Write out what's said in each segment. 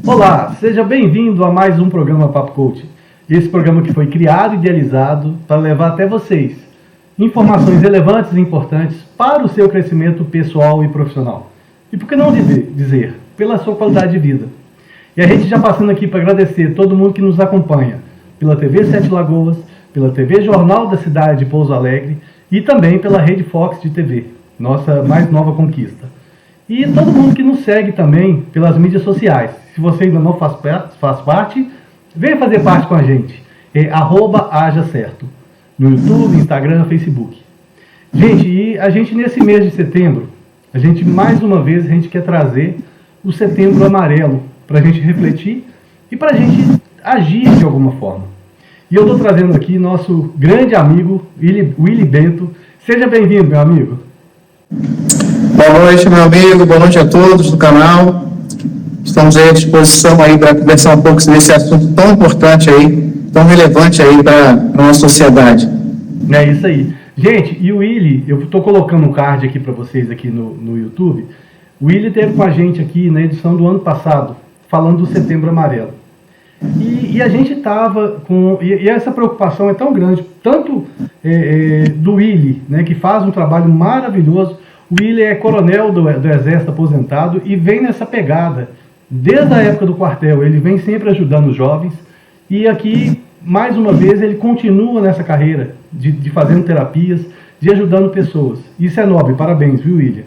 Olá, seja bem-vindo a mais um programa Papo Coach. Esse programa que foi criado e idealizado para levar até vocês informações relevantes e importantes para o seu crescimento pessoal e profissional. E por que não dizer, pela sua qualidade de vida. E a gente já passando aqui para agradecer todo mundo que nos acompanha pela TV Sete Lagoas, pela TV Jornal da Cidade de Pouso Alegre e também pela Rede Fox de TV, nossa mais nova conquista. E todo mundo que nos segue também pelas mídias sociais. Se você ainda não faz parte, venha fazer parte com a gente. É @hajacerto. No YouTube, Instagram, Facebook. Gente, e a gente nesse mês de setembro, mais uma vez, a gente quer trazer o Setembro Amarelo para a gente refletir e para a gente agir de alguma forma. E eu estou trazendo aqui nosso grande amigo, Willy Bento. Seja bem-vindo, meu amigo. Boa noite, meu amigo. Boa noite a todos do canal. Estamos aí à disposição aí para conversar um pouco sobre esse assunto tão importante aí, tão relevante aí para a nossa sociedade. É isso aí. Gente, e o Willy, eu estou colocando um card aqui para vocês aqui no YouTube. O Willy esteve com a gente aqui na edição do ano passado, falando do Setembro Amarelo. E a gente estava com... E essa preocupação é tão grande, tanto do Willy, né, que faz um trabalho maravilhoso. O Willy é coronel do Exército aposentado e vem nessa pegada. Desde a época do quartel, ele vem sempre ajudando os jovens. E aqui, mais uma vez, ele continua nessa carreira de fazendo terapias, de ajudando pessoas. Isso é nobre, parabéns, viu, William?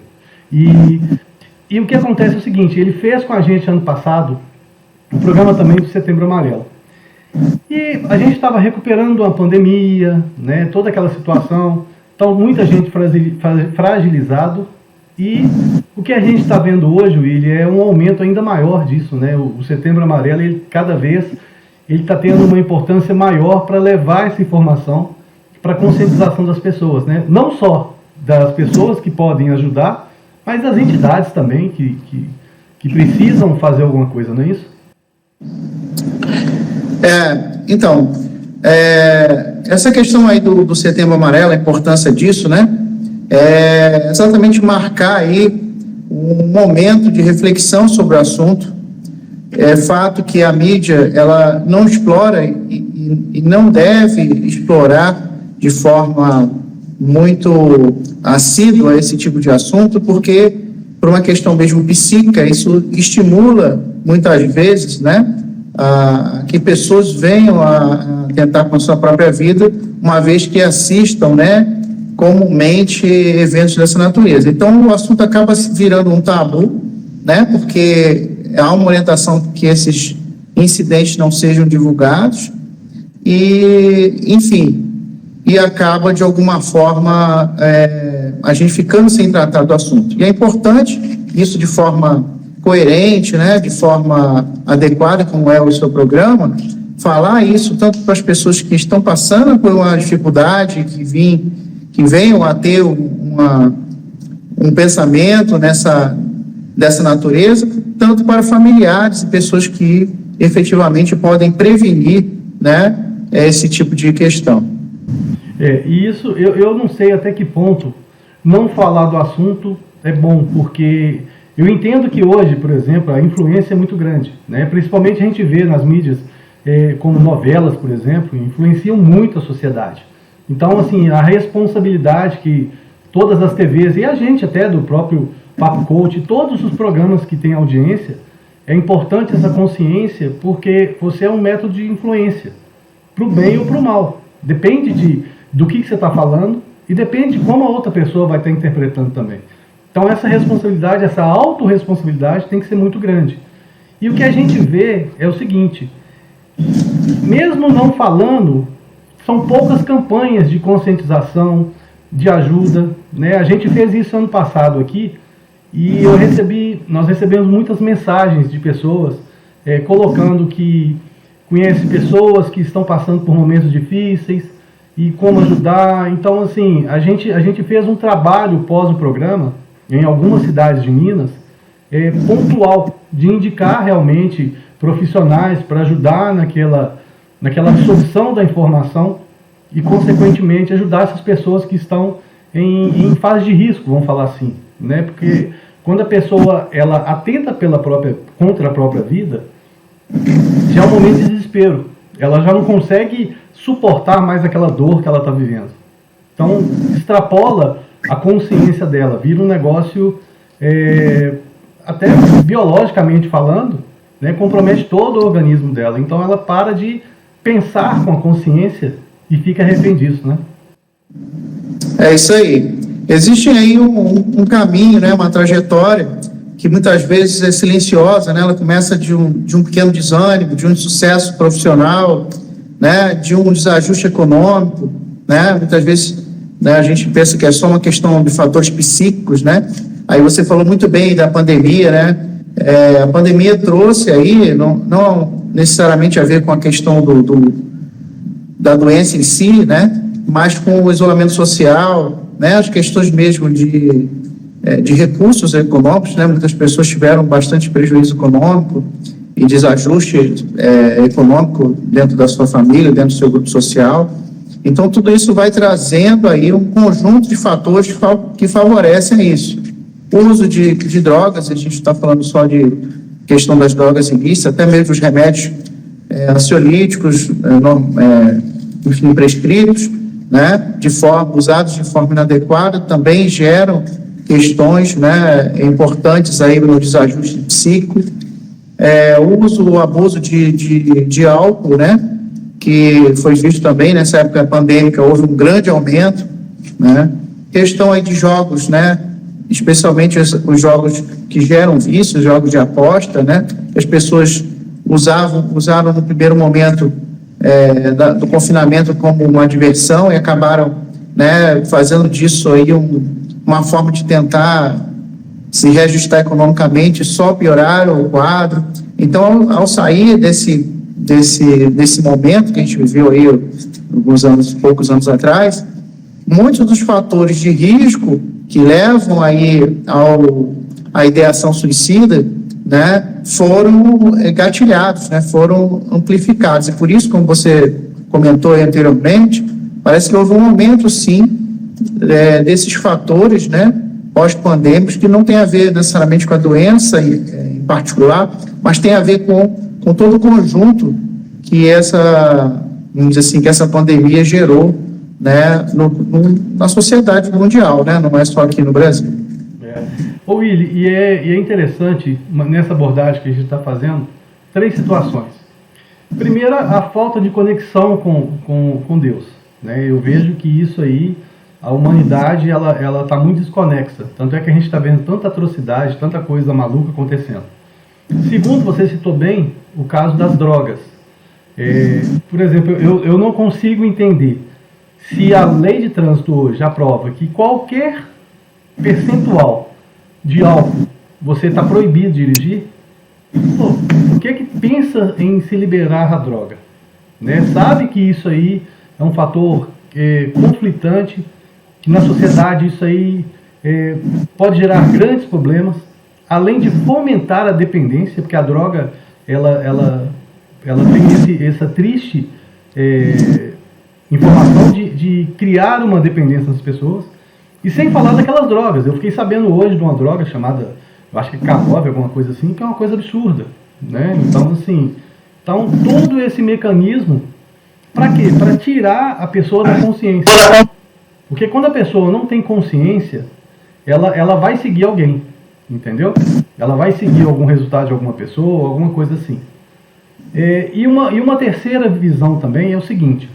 E o que acontece é o seguinte, ele fez com a gente ano passado um programa também do Setembro Amarelo. E a gente estava recuperando a pandemia, né, toda aquela situação, então muita gente fragilizado, e o que a gente está vendo hoje, William, é um aumento ainda maior disso, né? O Setembro Amarelo, cada vez ele está tendo uma importância maior para levar essa informação para a conscientização das pessoas, né? Não só das pessoas que podem ajudar, mas das entidades também que precisam fazer alguma coisa, não é isso? Essa questão aí do Setembro Amarelo, a importância disso, né? É exatamente marcar aí um momento de reflexão sobre o assunto. É fato que a mídia, ela não explora e não deve explorar de forma muito assídua esse tipo de assunto, porque, por uma questão mesmo psíquica, isso estimula, muitas vezes, né, que pessoas venham a tentar com a sua própria vida, uma vez que assistam, né, comumente eventos dessa natureza. Então, o assunto acaba virando um tabu, né, porque há uma orientação que esses incidentes não sejam divulgados e acaba, de alguma forma, a gente ficando sem tratar do assunto. E é importante, isso de forma coerente, né, de forma adequada, como é o seu programa, falar isso tanto para as pessoas que estão passando por uma dificuldade, que venham a ter um pensamento dessa natureza, tanto para familiares e pessoas que efetivamente podem prevenir, né, esse tipo de questão. E isso, eu não sei até que ponto não falar do assunto é bom, porque eu entendo que hoje, por exemplo, a influência é muito grande, né? Principalmente a gente vê nas mídias, como novelas, por exemplo, influenciam muito a sociedade. Então, assim, a responsabilidade que todas as TVs, e a gente até do próprio Papo Coach, todos os programas que têm audiência, é importante essa consciência, porque você é um método de influência, para o bem ou para o mal. Depende do que você está falando e depende de como a outra pessoa vai estar interpretando também. Então essa responsabilidade, essa autorresponsabilidade tem que ser muito grande. E o que a gente vê é o seguinte, mesmo não falando, são poucas campanhas de conscientização, de ajuda, né? A gente fez isso ano passado aqui e nós recebemos muitas mensagens de pessoas colocando que conhece pessoas que estão passando por momentos difíceis e como ajudar. Então, assim, a gente fez um trabalho pós o programa em algumas cidades de Minas, pontual, de indicar realmente profissionais para ajudar naquela absorção da informação e, consequentemente, ajudar essas pessoas que estão em fase de risco, vamos falar assim, né? Porque quando a pessoa ela atenta contra a própria vida, já é um momento de desespero. Ela já não consegue suportar mais aquela dor que ela está vivendo. Então, extrapola a consciência dela, vira um negócio, até biologicamente falando, né, compromete todo o organismo dela. Então, ela para de pensar com a consciência e fica refém disso, né? É isso aí. Existe aí um caminho, né, uma trajetória que muitas vezes é silenciosa, né? Ela começa de um pequeno desânimo, de um insucesso profissional, né, de um desajuste econômico, né? Muitas vezes, né, a gente pensa que é só uma questão de fatores psíquicos, né? Aí você falou muito bem da pandemia, né? A pandemia trouxe aí, não necessariamente a ver com a questão da doença em si, né? Mas com o isolamento social, né? As questões mesmo de recursos econômicos, né? Muitas pessoas tiveram bastante prejuízo econômico e desajuste econômico dentro da sua família, dentro do seu grupo social. Então, tudo isso vai trazendo aí um conjunto de fatores que favorecem isso. O uso de drogas, a gente está falando só de questão das drogas ilícitas, até mesmo os remédios ansiolíticos, enfim, prescritos, né, usados de forma inadequada, também geram questões, né, importantes aí no desajuste psíquico. O abuso de álcool, né, que foi visto também nessa época pandêmica, houve um grande aumento, né, questão aí de jogos, né, especialmente os jogos que geram vícios, jogos de aposta, né, as pessoas usaram no primeiro momento do confinamento como uma diversão e acabaram, né, fazendo disso aí uma forma de tentar se reajustar economicamente, só piorar o quadro. Então, ao sair desse momento que a gente viveu aí poucos anos atrás, muitos dos fatores de risco que levam aí à ideação suicida, né, foram gatilhados, né, foram amplificados. E por isso, como você comentou anteriormente, parece que houve um aumento, sim, desses fatores, né, pós-pandêmicos, que não tem a ver necessariamente com a doença em particular, mas tem a ver com todo o conjunto que vamos dizer assim, que essa pandemia gerou, né, na sociedade mundial, né, não é só aqui no Brasil. Ô Willy, e é interessante, nessa abordagem que a gente está fazendo, 3 situações. Primeira, a falta de conexão com Deus, né? Eu vejo que isso aí, a humanidade, ela está muito desconexa. Tanto é que a gente está vendo tanta atrocidade, tanta coisa maluca acontecendo. Segundo, você citou bem o caso das drogas. Por exemplo, eu não consigo entender se a lei de trânsito hoje aprova que qualquer percentual de álcool você está proibido de dirigir. Pô, por que pensa em se liberar a droga? Né? Sabe que isso aí é um fator conflitante, que na sociedade isso aí pode gerar grandes problemas, além de fomentar a dependência, porque a droga ela tem essa triste informação de criar uma dependência nas pessoas. E sem falar daquelas drogas. Eu fiquei sabendo hoje de uma droga chamada, eu acho que K9, alguma coisa assim, que é uma coisa absurda, né? Então, assim, todo esse mecanismo, para quê? Para tirar a pessoa da consciência. Porque quando a pessoa não tem consciência, ela vai seguir alguém, entendeu? Ela vai seguir algum resultado de alguma pessoa, alguma coisa assim. E uma terceira visão também é o seguinte,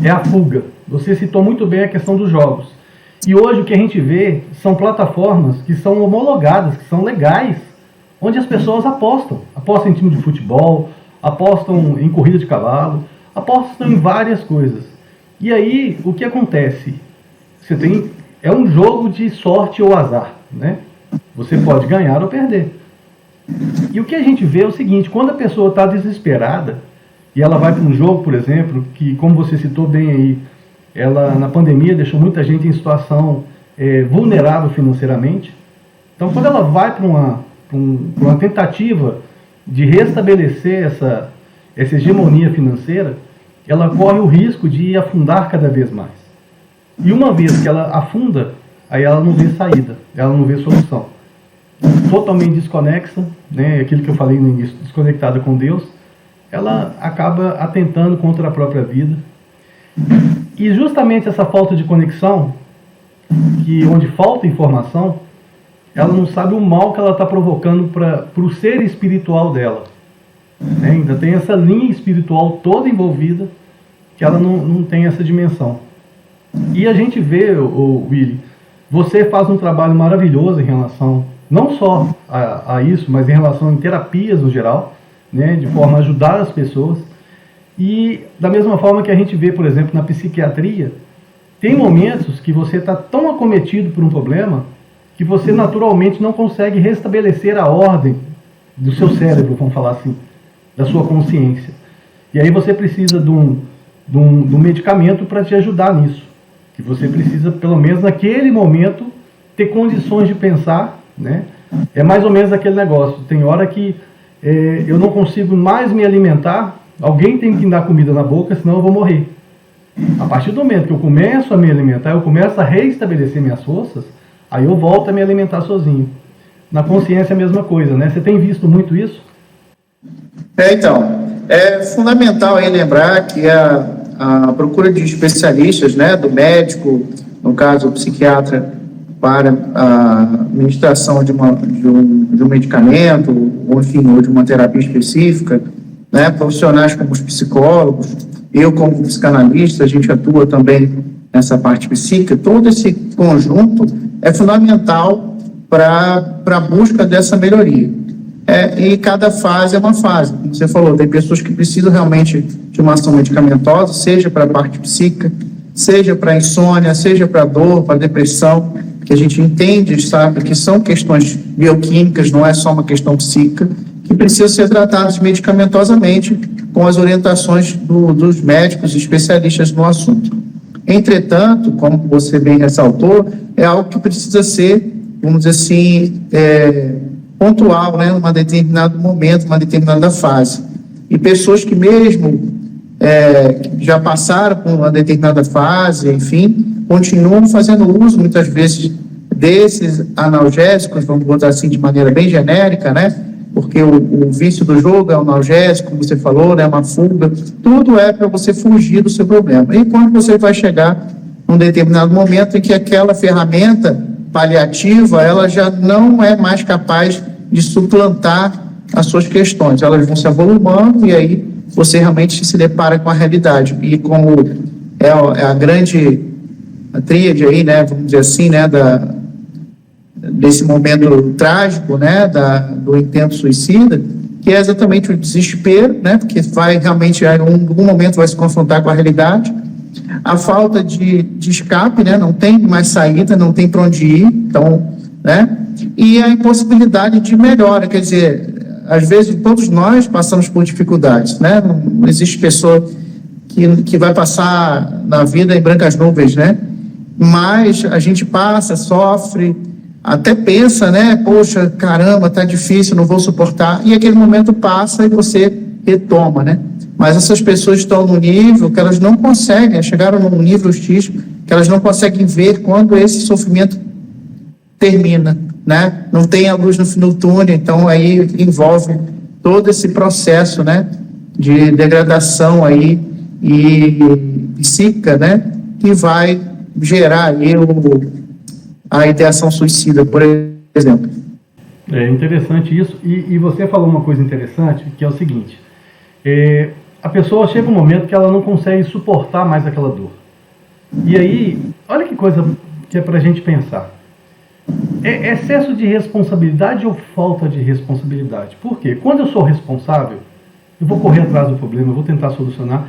é a fuga. Você citou muito bem a questão dos jogos. E hoje o que a gente vê são plataformas que são homologadas, que são legais, onde as pessoas apostam. Apostam em time de futebol, apostam em corrida de cavalo, apostam em várias coisas. E aí, o que acontece? É um jogo de sorte ou azar, né? Você pode ganhar ou perder. E o que a gente vê é o seguinte, quando a pessoa está desesperada, e ela vai para um jogo, por exemplo, que, como você citou bem aí, ela, na pandemia, deixou muita gente em situação vulnerável financeiramente. Então, quando ela vai para uma tentativa de restabelecer essa hegemonia financeira, ela corre o risco de afundar cada vez mais. E uma vez que ela afunda, aí ela não vê saída, ela não vê solução. totalmente desconexa, né, aquilo que eu falei no início, desconectada com Deus, ela acaba atentando contra a própria vida. E justamente essa falta de conexão, que onde falta informação, ela não sabe o mal que ela está provocando para o ser espiritual dela. Né? Ainda tem essa linha espiritual toda envolvida, que ela não tem essa dimensão. E a gente vê, Willy, você faz um trabalho maravilhoso em relação, não só a isso, mas em relação a terapias no geral, né, de forma a ajudar as pessoas. E da mesma forma que a gente vê, por exemplo, na psiquiatria, tem momentos que você está tão acometido por um problema que você naturalmente não consegue restabelecer a ordem do seu cérebro, vamos falar assim, da sua consciência. E aí você precisa de um medicamento para te ajudar nisso. Que você precisa, pelo menos naquele momento, ter condições de pensar, né? É mais ou menos aquele negócio. Tem hora que eu não consigo mais me alimentar, alguém tem que me dar comida na boca, senão eu vou morrer. A partir do momento que eu começo a me alimentar, eu começo a reestabelecer minhas forças, aí eu volto a me alimentar sozinho. Na consciência é a mesma coisa, né? Você tem visto muito isso? Então, é fundamental aí lembrar que a procura de especialistas, né, do médico, no caso o psiquiatra, para a administração de um medicamento, ou enfim, ou de uma terapia específica, né, profissionais como os psicólogos, eu como psicanalista, a gente atua também nessa parte psíquica, todo esse conjunto é fundamental para a busca dessa melhoria. E cada fase é uma fase, como você falou, tem pessoas que precisam realmente de uma ação medicamentosa, seja para a parte psíquica, seja para insônia, seja para dor, para depressão, que a gente entende, sabe, que são questões bioquímicas, não é só uma questão psíquica, que precisam ser tratadas medicamentosamente com as orientações dos médicos e especialistas no assunto. Entretanto, como você bem ressaltou, é algo que precisa ser, vamos dizer assim, pontual, né, num determinado momento, numa determinada fase. E pessoas que mesmo que já passaram por uma determinada fase, enfim, continuam fazendo uso, muitas vezes, desses analgésicos, vamos botar assim de maneira bem genérica, né? Porque o vício do jogo é um analgésico, como você falou, né? Uma fuga, tudo é para você fugir do seu problema. E quando você vai chegar num determinado momento em que aquela ferramenta paliativa, ela já não é mais capaz de suplantar as suas questões, elas vão se avolumando e aí você realmente se depara com a realidade. E como é a grande tríade aí, né, vamos dizer assim, né, desse momento trágico, né, do intento suicida, que é exatamente o desespero, né, porque vai realmente, em algum momento vai se confrontar com a realidade, a falta de escape, né, não tem mais saída, não tem para onde ir, então, né, e a impossibilidade de melhora, quer dizer, às vezes todos nós passamos por dificuldades, né, não existe pessoa que vai passar na vida em brancas nuvens, né, mas a gente passa, sofre, até pensa, né, poxa, caramba, tá difícil, não vou suportar, e aquele momento passa e você retoma, né, mas essas pessoas estão no nível que elas não conseguem, chegaram num nível X, que elas não conseguem ver quando esse sofrimento termina, né, não tem a luz no fim do túnel, então aí envolve todo esse processo, né, de degradação aí e psíquica, né, que vai gerar aí a ideação suicida, por exemplo. É interessante isso, e você falou uma coisa interessante, que é o seguinte, a pessoa chega um momento que ela não consegue suportar mais aquela dor. E aí, olha que coisa que é pra gente pensar. É excesso de responsabilidade ou falta de responsabilidade? Por quê? Quando eu sou responsável, eu vou correr atrás do problema, eu vou tentar solucionar,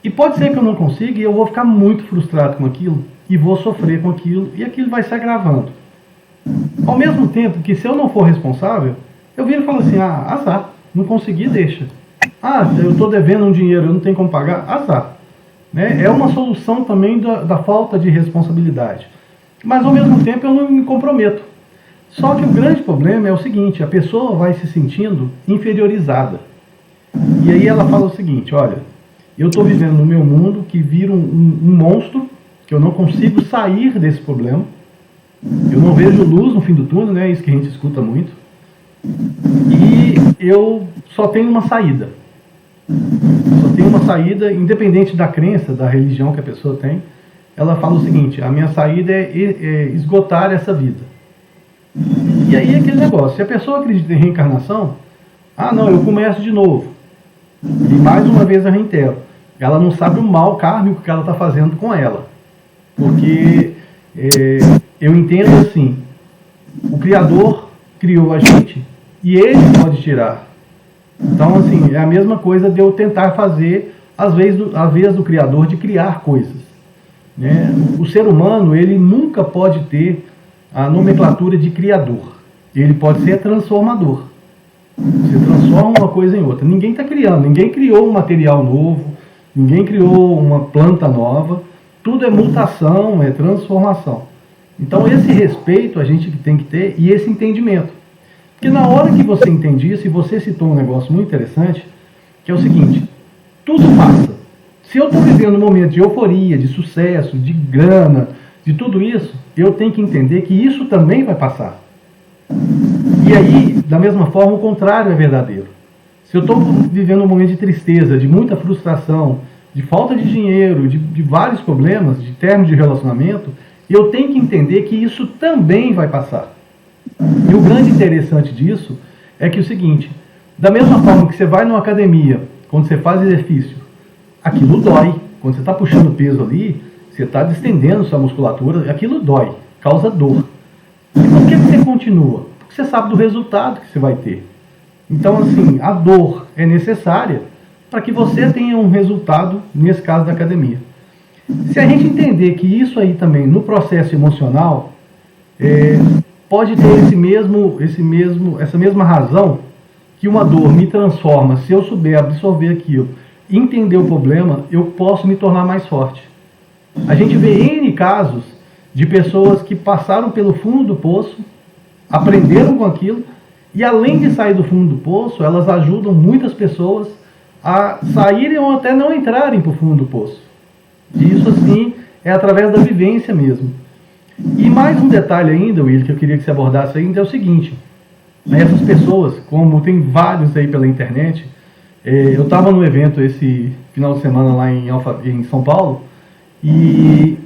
e pode ser que eu não consiga e eu vou ficar muito frustrado com aquilo, e vou sofrer com aquilo, e aquilo vai se agravando. Ao mesmo tempo que, se eu não for responsável, eu viro e falo assim, azar, não consegui, deixa. Eu estou devendo um dinheiro, eu não tenho como pagar, azar. Né? É uma solução também da falta de responsabilidade. Mas, ao mesmo tempo, eu não me comprometo. Só que o grande problema é o seguinte, a pessoa vai se sentindo inferiorizada. E aí ela fala o seguinte, olha, eu estou vivendo no meu mundo que vira um monstro, que eu não consigo sair desse problema, eu não vejo luz no fim do túnel, né? Isso que a gente escuta muito. E eu só tenho uma saída. Só tenho uma saída, independente da crença, da religião que a pessoa tem. Ela fala o seguinte: a minha saída é esgotar essa vida. E aí é aquele negócio, se a pessoa acredita em reencarnação, não, eu começo de novo. E mais uma vez eu reitero, ela não sabe o mal kármico que ela está fazendo com ela. Porque eu entendo assim, o Criador criou a gente e Ele pode tirar. Então, assim, é a mesma coisa de eu tentar fazer, às vezes do Criador, de criar coisas. Né? O ser humano, ele nunca pode ter a nomenclatura de criador. Ele pode ser transformador. Você transforma uma coisa em outra. Ninguém está criando, ninguém criou um material novo, ninguém criou uma planta nova. Tudo é mutação, é transformação. Então esse respeito a gente tem que ter e esse entendimento. Porque na hora que você entende isso, e você citou um negócio muito interessante, que é o seguinte: tudo passa. Se eu estou vivendo um momento de euforia, de sucesso, de grana, de tudo isso, eu tenho que entender que isso também vai passar. E aí, da mesma forma, o contrário é verdadeiro. Se eu estou vivendo um momento de tristeza, de muita frustração, de falta de dinheiro, de vários problemas, de término de relacionamento, eu tenho que entender que isso também vai passar. E o grande interessante disso é que é o seguinte: da mesma forma que você vai numa academia, quando você faz exercício, aquilo dói. Quando você está puxando peso ali, você está distendendo sua musculatura, aquilo dói, causa dor. E por que você continua? Porque você sabe do resultado que você vai ter. Então, assim, a dor é necessária para que você tenha um resultado, nesse caso da academia. Se a gente entender que isso aí também, no processo emocional, pode ter essa mesma razão, que uma dor me transforma, se eu souber absorver aquilo, entender o problema, eu posso me tornar mais forte. A gente vê N casos de pessoas que passaram pelo fundo do poço, aprenderam com aquilo, e além de sair do fundo do poço, elas ajudam muitas pessoas a saírem ou até não entrarem para o fundo do poço. E isso, assim, é através da vivência mesmo. E mais um detalhe ainda, Will, que eu queria que você abordasse ainda, é o seguinte: essas pessoas, como tem vários aí pela internet, eu estava no evento esse final de semana lá em São Paulo, e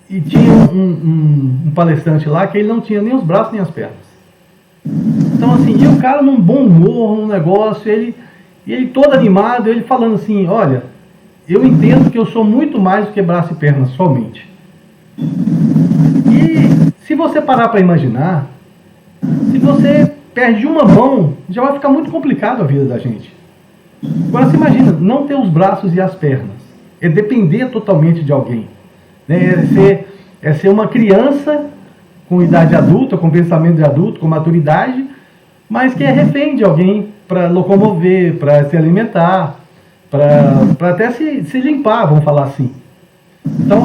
tinha um palestrante lá que ele não tinha nem os braços nem as pernas. Então, assim, e o cara num bom humor, num negócio, ele todo animado, ele falando assim: olha, eu entendo que eu sou muito mais do que braço e perna somente. E se você parar para imaginar, se você perde uma mão, já vai ficar muito complicado a vida da gente. Agora você imagina, não ter os braços e as pernas, é depender totalmente de alguém, né? É ser uma criança com idade adulta, com pensamento de adulto, com maturidade, mas que é refém de alguém para locomover, para se alimentar, para até se limpar, vamos falar assim. Então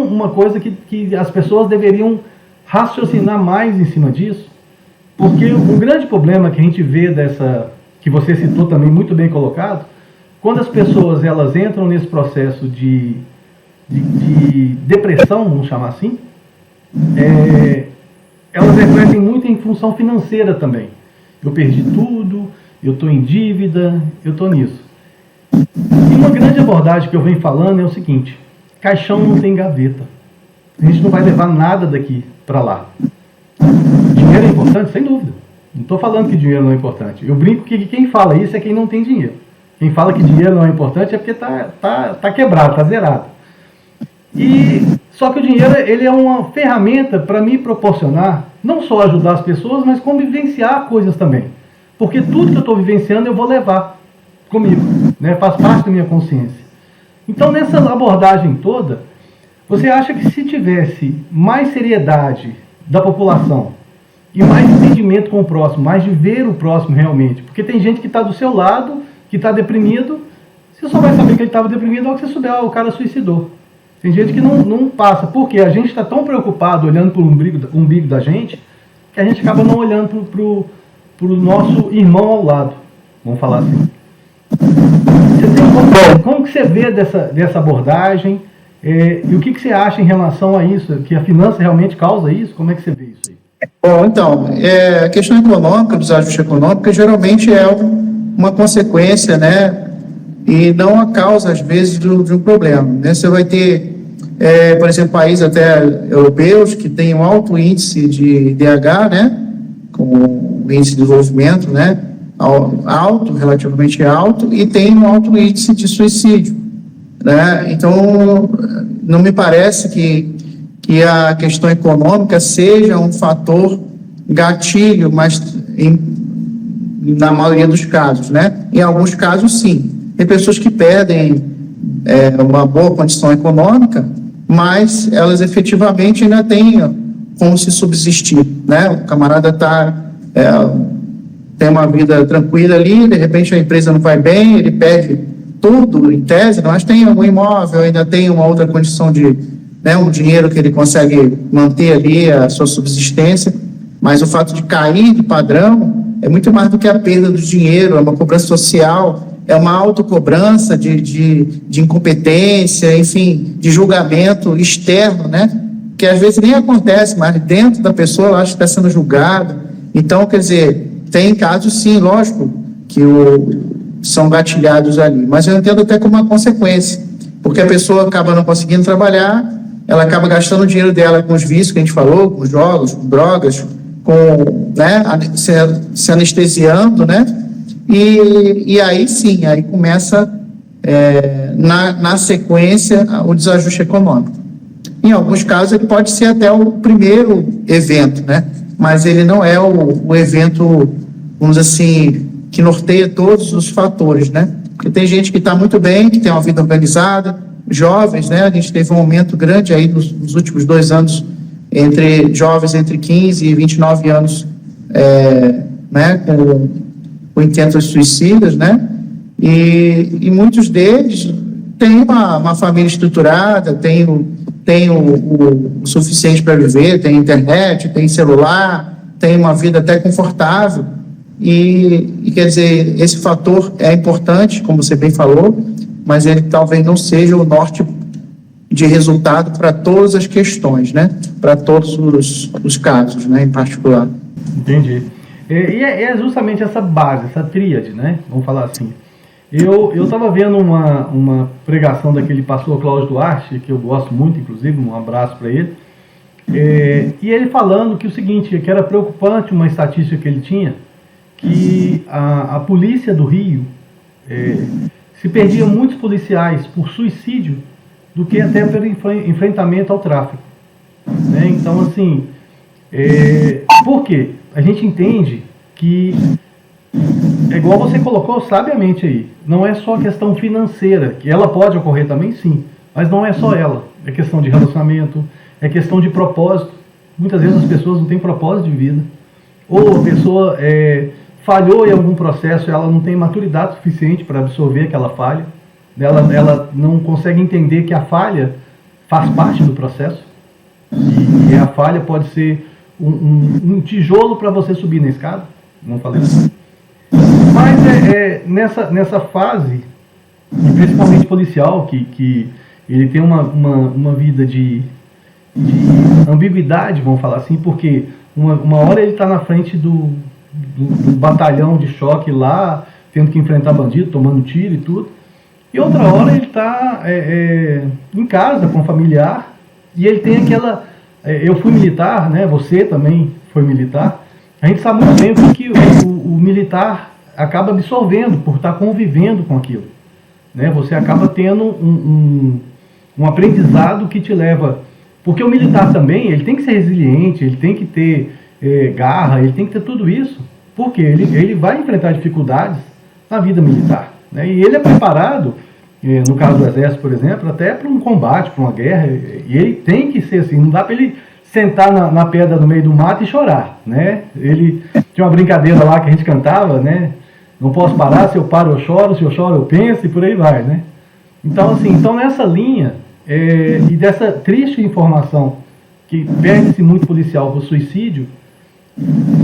uma coisa que as pessoas deveriam raciocinar mais em cima disso, porque o grande problema que a gente vê que você citou também muito bem colocado, quando as pessoas elas entram nesse processo de depressão, vamos chamar assim, elas refletem muito em função financeira também. Eu perdi tudo, eu estou em dívida, eu estou nisso. E uma grande abordagem que eu venho falando é o seguinte: caixão não tem gaveta. A gente não vai levar nada daqui para lá. Dinheiro é importante? Sem dúvida. Não estou falando que dinheiro não é importante. Eu brinco que quem fala isso é quem não tem dinheiro. Quem fala que dinheiro não é importante é porque tá quebrado, está zerado. Só que o dinheiro ele é uma ferramenta para me proporcionar, não só ajudar as pessoas, mas como vivenciar coisas também. Porque tudo que eu estou vivenciando eu vou levar comigo, né? Faz parte da minha consciência. Então, nessa abordagem toda, você acha que se tivesse mais seriedade da população e mais entendimento com o próximo, mais de ver o próximo realmente, porque tem gente que está do seu lado, que está deprimido, você só vai saber que ele estava deprimido na hora que você souber, o cara suicidou. Tem gente que não passa, porque a gente está tão preocupado olhando para o umbigo da gente, que a gente acaba não olhando para o nosso irmão ao lado, vamos falar assim. Como que você vê dessa abordagem? E o que você acha em relação a isso? Que a finança realmente causa isso? Como é que você vê isso aí? Bom, então, a questão econômica, desajuste econômico, geralmente é uma consequência, né, e não a causa, às vezes, de um problema, né? Você vai ter, por exemplo, países até europeus que têm um alto índice de DH, né, com o índice de desenvolvimento, né, alto, relativamente alto, e tem um alto índice de suicídio, né? Então, não me parece que a questão econômica seja um fator gatilho, mas na maioria dos casos, né? Em alguns casos, sim. Tem pessoas que perdem uma boa condição econômica, mas elas efetivamente ainda têm como se subsistir, né? O camarada tem uma vida tranquila ali, de repente a empresa não vai bem, ele perde tudo, em tese, mas tem um imóvel, ainda tem uma outra condição de, né, um dinheiro que ele consegue manter ali a sua subsistência, mas o fato de cair de padrão é muito mais do que a perda do dinheiro, é uma cobrança social, é uma autocobrança de incompetência, enfim, de julgamento externo, né, que às vezes nem acontece, mas dentro da pessoa ela acha que está sendo julgado. Então, quer dizer, tem casos, sim, lógico, que são gatilhados ali, mas eu entendo até como uma consequência, porque a pessoa acaba não conseguindo trabalhar, ela acaba gastando o dinheiro dela com os vícios que a gente falou, com jogos, com drogas, né, se anestesiando, né, e aí sim, aí começa na sequência o desajuste econômico. Em alguns casos ele pode ser até o primeiro evento, né, mas ele não é o evento, vamos dizer assim, que norteia todos os fatores, né? Porque tem gente que está muito bem, que tem uma vida organizada, jovens, né? A gente teve um aumento grande aí nos últimos 2 anos entre jovens entre 15 e 29 anos, né? Com intentos suicidas, né? E muitos deles têm uma família estruturada, têm o suficiente para viver, tem internet, tem celular, tem uma vida até confortável. E quer dizer, esse fator é importante, como você bem falou, mas ele talvez não seja o norte de resultado para todas as questões, né? Para todos os casos, né? Em particular. Entendi. E é justamente essa base, essa tríade, né? Vamos falar assim. Eu estava vendo uma pregação daquele pastor Cláudio Duarte, que eu gosto muito, inclusive, um abraço para ele, e ele falando que o seguinte, que era preocupante uma estatística que ele tinha, que a polícia do Rio se perdia muitos policiais por suicídio do que até pelo enfrentamento ao tráfico, né? Então, assim, por quê? A gente entende que, é igual você colocou sabiamente aí, não é só questão financeira, que ela pode ocorrer também, sim, mas não é só ela, é questão de relacionamento, é questão de propósito. Muitas vezes as pessoas não têm propósito de vida, ou a pessoa falhou em algum processo, ela não tem maturidade suficiente para absorver aquela falha, ela não consegue entender que a falha faz parte do processo, e a falha pode ser um tijolo para você subir na escada, não falei isso. Mas nessa fase, principalmente policial, que ele tem uma vida de ambiguidade, vamos falar assim, porque uma hora ele está na frente do batalhão de choque lá, tendo que enfrentar bandido, tomando tiro e tudo, e outra hora ele está em casa com um familiar, e ele tem aquela... eu fui militar, né? Você também foi militar, a gente sabe muito bem o que o militar acaba absorvendo por estar convivendo com aquilo, né? Você acaba tendo um aprendizado que te leva... Porque o militar também, ele tem que ser resiliente, ele tem que ter garra, ele tem que ter tudo isso, porque ele vai enfrentar dificuldades na vida militar, né? E ele é preparado, no caso do Exército, por exemplo, até para um combate, para uma guerra, e ele tem que ser assim, não dá para ele sentar na pedra no meio do mato e chorar, né? Ele tinha uma brincadeira lá que a gente cantava, né? Não posso parar, se eu paro eu choro, se eu choro eu penso, e por aí vai, né? Então, assim, nessa linha, e dessa triste informação que perde-se muito policial por suicídio,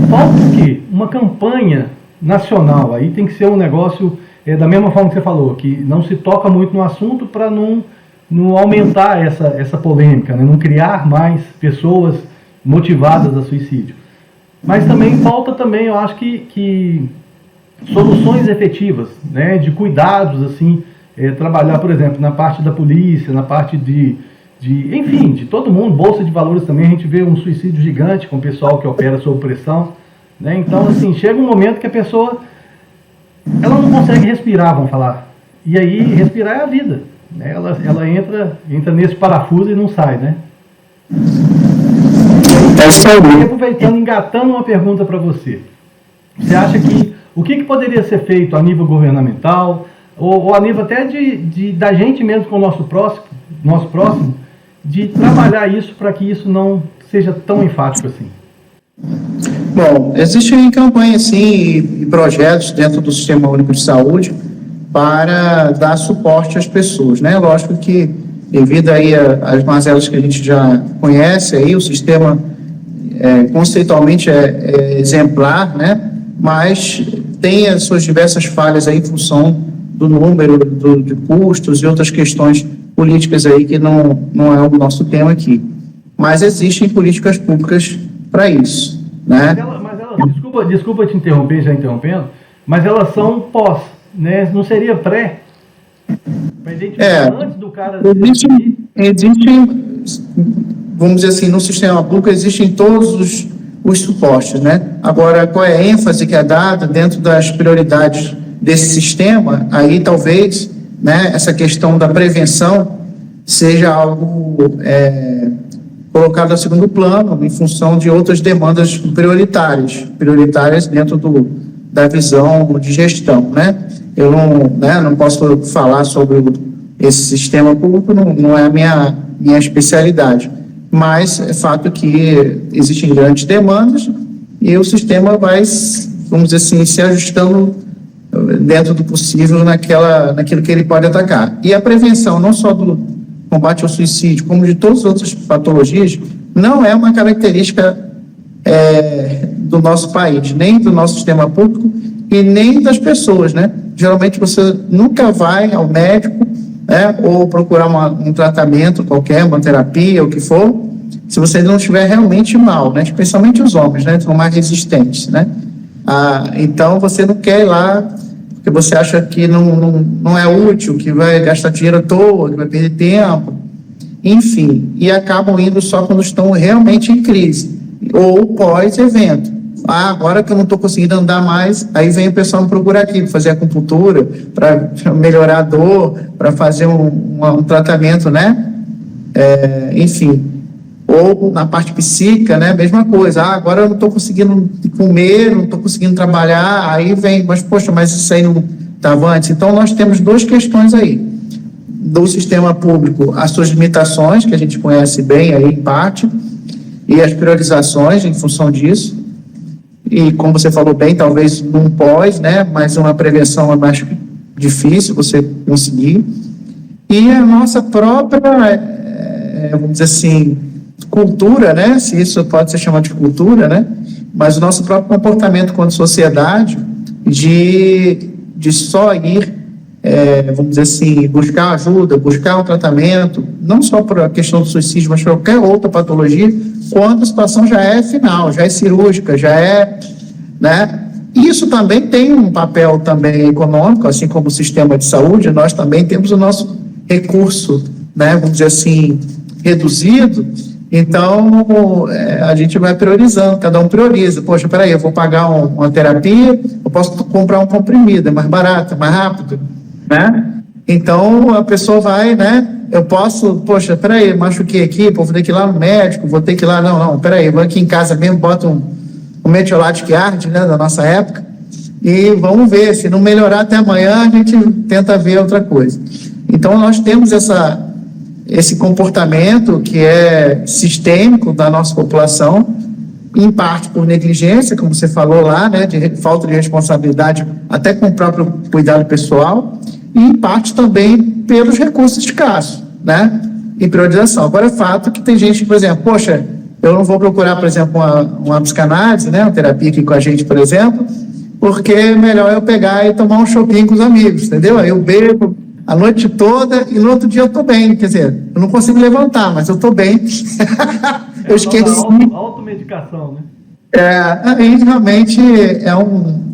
falta o quê? Uma campanha nacional. Aí tem que ser um negócio, da mesma forma que você falou, que não se toca muito no assunto para não aumentar essa polêmica, né? Não criar mais pessoas motivadas a suicídio. Mas também falta também, eu acho que soluções efetivas, né, de cuidados, assim, trabalhar, por exemplo, na parte da polícia, na parte enfim, de todo mundo, bolsa de valores também, a gente vê um suicídio gigante com o pessoal que opera sob pressão, né, então, assim, chega um momento que a pessoa, ela não consegue respirar, vamos falar, e aí respirar é a vida, né, ela entra nesse parafuso e não sai, né. E aproveitando, engatando uma pergunta para você, você acha que o que poderia ser feito a nível governamental, ou a nível até da gente mesmo com o nosso próximo, de trabalhar isso para que isso não seja tão enfático assim? Bom, existem campanhas, sim, e projetos dentro do Sistema Único de Saúde para dar suporte às pessoas, né? Lógico que, devido aí às mazelas que a gente já conhece, aí o sistema conceitualmente é exemplar, né? Mas tem as suas diversas falhas aí em função do número de custos e outras questões políticas aí que não é o nosso tema aqui. Mas existem políticas públicas para isso, né? Desculpa te interromper, já interrompendo, mas elas são pós, né? Não seria pré? Para identificar antes do cara... Existem, vamos dizer assim, no sistema público existem todos os suportes, né? Agora, qual é a ênfase que é dada dentro das prioridades desse sistema? Aí, talvez, né, essa questão da prevenção seja algo colocado a segundo plano em função de outras demandas prioritárias dentro da visão de gestão, né? Eu não posso falar sobre esse sistema público, não é a minha especialidade, mas é fato que existem grandes demandas e o sistema vai, vamos dizer assim, se ajustando dentro do possível naquilo que ele pode atacar. E a prevenção, não só do combate ao suicídio, como de todas as outras patologias, não é uma característica do nosso país, nem do nosso sistema público e nem das pessoas, né? Geralmente você nunca vai ao médico, né, ou procurar um tratamento qualquer, uma terapia, o que for, se você não estiver realmente mal, né? Especialmente os homens, né? São mais resistentes, né? Então você não quer ir lá porque você acha que não é útil, que vai gastar dinheiro à toa, que vai perder tempo, enfim, e acabam indo só quando estão realmente em crise, ou pós-evento. Agora que eu não estou conseguindo andar mais, aí vem o pessoal me procurar aqui, para fazer acupuntura, para melhorar a dor, para fazer um tratamento, né? Enfim, ou na parte psíquica, né? Mesma coisa, agora eu não estou conseguindo comer, não estou conseguindo trabalhar, aí vem, mas poxa, mas isso aí não estava antes. Então nós temos duas questões aí, do sistema público, as suas limitações, que a gente conhece bem aí em parte, e as priorizações em função disso, e como você falou bem, talvez num pós, né? Mas uma prevenção é mais difícil você conseguir, e a nossa própria, vamos dizer assim, cultura, né? Se isso pode ser chamado de cultura, né? Mas o nosso próprio comportamento quanto sociedade de só ir, vamos dizer assim, buscar ajuda, buscar um tratamento, não só para a questão do suicídio, mas para qualquer outra patologia, quando a situação já é final, já é cirúrgica, já é, né? Isso também tem um papel também econômico, assim como o sistema de saúde, nós também temos o nosso recurso, né? Vamos dizer assim, reduzido. Então, a gente vai priorizando, cada um prioriza. Poxa, peraí, eu vou pagar uma terapia, eu posso comprar um comprimido, é mais barato, é mais rápido, né? Então, a pessoa vai, né? Eu posso, poxa, peraí, machuquei aqui, vou ter que ir lá no médico, vou ter que ir lá, não, peraí, vou aqui em casa mesmo, boto um Metiolate Ard, né, da nossa época, e vamos ver, se não melhorar até amanhã, a gente tenta ver outra coisa. Então, nós temos esse comportamento que é sistêmico da nossa população, em parte por negligência, como você falou lá, né, de falta de responsabilidade até com o próprio cuidado pessoal, e em parte também pelos recursos escassos, né, em priorização. Agora é fato que tem gente que, por exemplo, poxa, eu não vou procurar, por exemplo, uma psicanálise, né, uma terapia aqui com a gente, por exemplo, porque é melhor eu pegar e tomar um shopping com os amigos, entendeu? Aí eu bebo a noite toda e no outro dia eu estou bem, quer dizer, eu não consigo levantar, mas eu estou bem. Eu esqueci. Automedicação, né? Aí realmente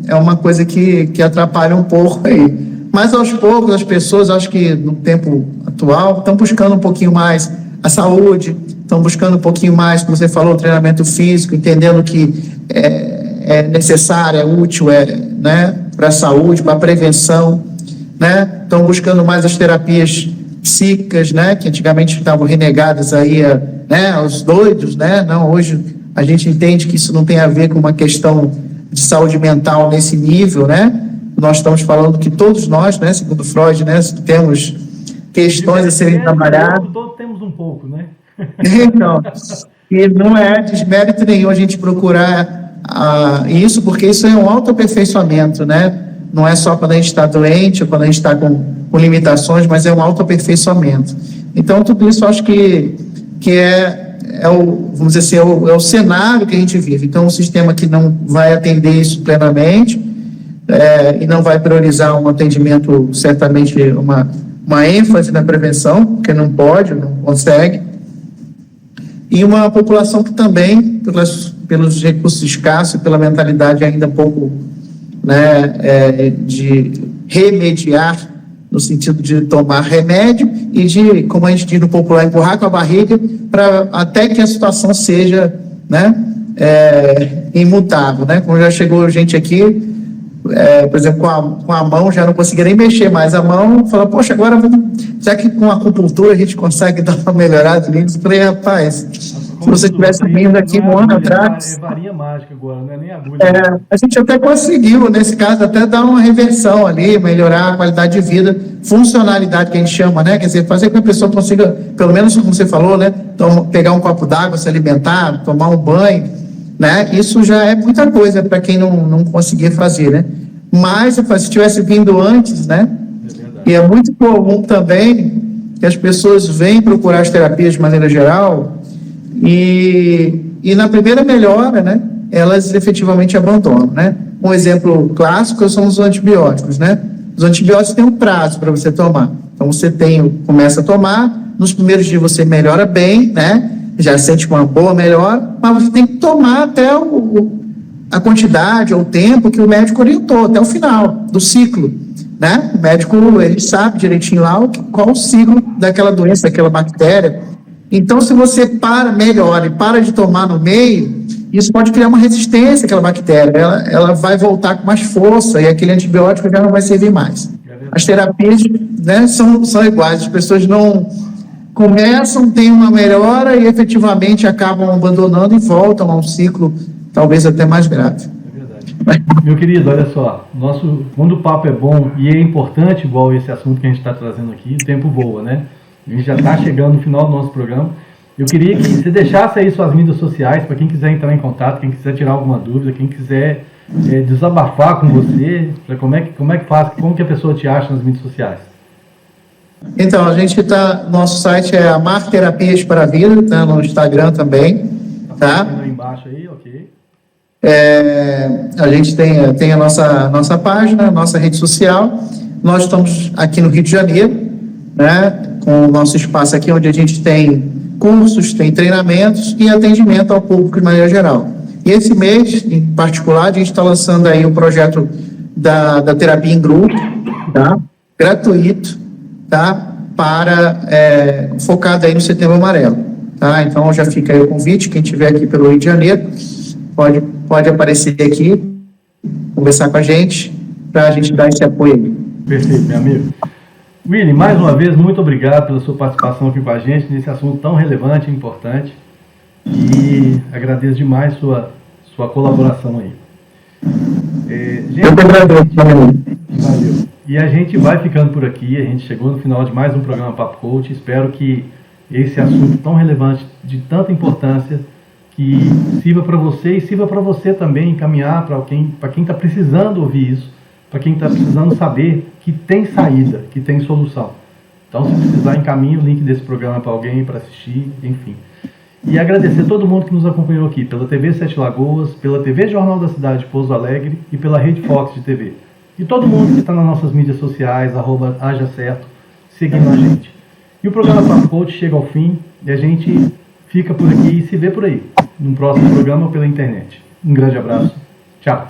é uma coisa que atrapalha um pouco aí. Mas aos poucos as pessoas, acho que no tempo atual, estão buscando um pouquinho mais a saúde, estão buscando um pouquinho mais, como você falou, o treinamento físico, entendendo que é necessário, é útil, né, para a saúde, para a prevenção, né? Estão buscando mais as terapias psíquicas, né, que antigamente estavam renegadas aí, né, aos doidos, né? Não, hoje a gente entende que isso não tem a ver com uma questão de saúde mental nesse nível, né? Nós estamos falando que todos nós, né, segundo Freud, né, temos questões a serem trabalhadas. Todos temos um pouco, né? Então, e não é desmérito nenhum a gente procurar isso, porque isso é um autoaperfeiçoamento, né? Não é só quando a gente está doente, ou quando a gente está com limitações, mas é um autoaperfeiçoamento. Então, tudo isso eu acho que vamos dizer assim, é o cenário que a gente vive. Então, um sistema que não vai atender isso plenamente, e não vai priorizar um atendimento, certamente uma ênfase na prevenção, porque não pode, não consegue, e uma população que também, pelos recursos escassos e pela mentalidade ainda um pouco, né, de remediar, no sentido de tomar remédio e de, como a gente diz no popular, empurrar com a barriga até que a situação seja, né, imutável, né? Como já chegou gente aqui, por exemplo, com a mão, já não conseguia nem mexer mais a mão, fala, poxa, agora já que com a acupuntura a gente consegue dar uma melhorada nisso, eu falei, rapaz, se você tivesse vindo aqui um ano atrás... É varinha mágica agora, não é nem agulha. A gente até conseguiu, nesse caso, até dar uma reversão ali, melhorar a qualidade de vida, funcionalidade que a gente chama, né? Quer dizer, fazer com que a pessoa consiga, pelo menos como você falou, né? Pegar um copo d'água, se alimentar, tomar um banho, né? Isso já é muita coisa para quem não conseguir fazer, né? Mas se tivesse vindo antes, né? E é muito comum também que as pessoas vêm procurar as terapias de maneira geral e na primeira melhora, né? Elas efetivamente abandonam, né? Um exemplo clássico são os antibióticos, né? Os antibióticos têm um prazo para você tomar. Então você começa a tomar, nos primeiros dias você melhora bem, né? Já sente uma boa melhora, mas você tem que tomar até a quantidade ou o tempo que o médico orientou, até o final do ciclo, né? O médico, ele sabe direitinho lá qual o ciclo daquela doença, daquela bactéria. Então, se você melhora e para de tomar no meio, isso pode criar uma resistência àquela bactéria, ela vai voltar com mais força e aquele antibiótico já não vai servir mais. As terapias, né, são iguais, as pessoas não começam, têm uma melhora e efetivamente acabam abandonando e voltam a um ciclo talvez até mais grave. É verdade. Meu querido, olha só, quando o papo é bom e é importante, igual esse assunto que a gente está trazendo aqui, o tempo voa, né? A gente já está chegando no final do nosso programa. Eu queria que você deixasse aí suas mídias sociais para quem quiser entrar em contato, quem quiser tirar alguma dúvida, quem quiser desabafar com você, como é que faz, como que a pessoa te acha nas mídias sociais? Então, nosso site é Amar Terapias para a Vida, tá no Instagram também, tá? Aí embaixo aí, ok. A gente tem a nossa página, nossa rede social. Nós estamos aqui no Rio de Janeiro, né? Com o nosso espaço aqui, onde a gente tem cursos, tem treinamentos e atendimento ao público de maneira geral. E esse mês, em particular, a gente está lançando aí o projeto da terapia em grupo, tá? Gratuito, tá? Focado aí no Setembro Amarelo, tá? Então já fica aí o convite, quem estiver aqui pelo Rio de Janeiro pode aparecer aqui, conversar com a gente, para a gente dar esse apoio aí. Perfeito, meu amigo. Willy, mais uma vez, muito obrigado pela sua participação aqui com a gente nesse assunto tão relevante e importante. E agradeço demais sua colaboração aí. Eu que agradeço, valeu. E a gente vai ficando por aqui. A gente chegou no final de mais um programa Papo Coach. Espero que esse assunto tão relevante, de tanta importância, que sirva para você e sirva para você também encaminhar para quem está precisando ouvir isso, para quem está precisando saber que tem saída, que tem solução. Então, se precisar, encaminhe o link desse programa para alguém, para assistir, enfim. E agradecer a todo mundo que nos acompanhou aqui, pela TV Sete Lagoas, pela TV Jornal da Cidade de Pouso Alegre e pela Rede Fox de TV. E todo mundo que está nas nossas mídias sociais, @hajacerto, seguindo a gente. E o programa Papo Coach chega ao fim e a gente fica por aqui e se vê por aí, num próximo programa ou pela internet. Um grande abraço. Tchau.